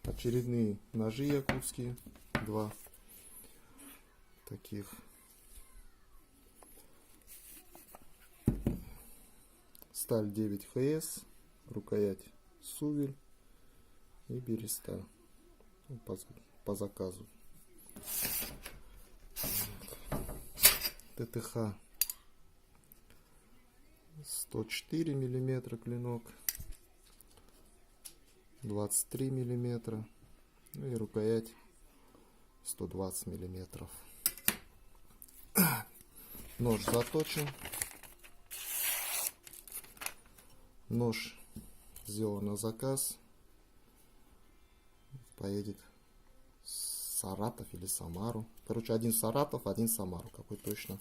Очередные ножи якутские. Два таких. Сталь 9 ХС. Рукоять Сувель и береста. По заказу. ТТХ 104 миллиметра клинок, 23 миллиметра, ну и рукоять 120 миллиметров. Нож заточен. Нож сделан на заказ. Поедет в Саратов или Самару. Короче, один Саратов, один Самару. Какой точно.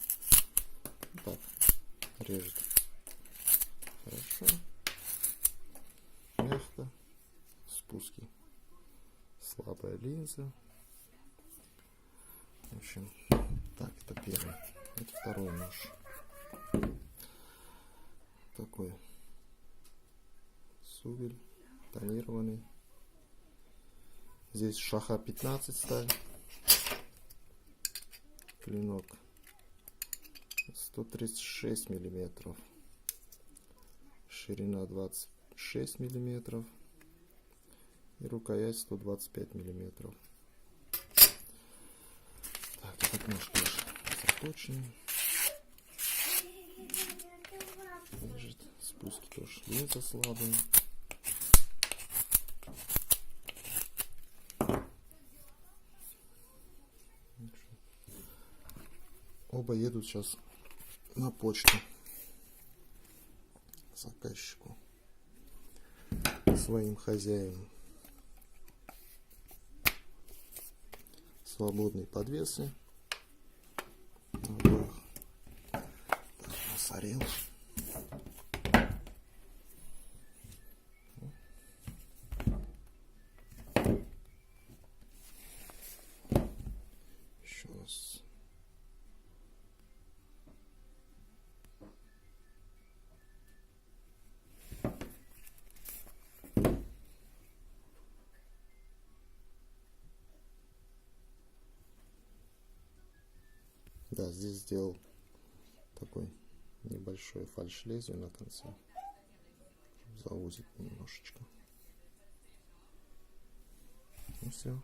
Так, режет. Хорошо. Мягко. Спуски. Слабая линза. В общем, так, это первый. Это второй нож. Такой Сувель, тонированный. Здесь шаха 15 сталь. Клинок 136 миллиметров. Ширина 26 миллиметров. И рукоять 125 миллиметров. Так, этот нож тоже заточенный. Лежит. Спуски тоже. Линза слабая. Оба едут сейчас на почту заказчику, своим хозяевам. Свободные подвесы. Насорел. Еще раз. Да, здесь сделал такой небольшое фальш-лезвие на конце, заузить немножечко. Ну все.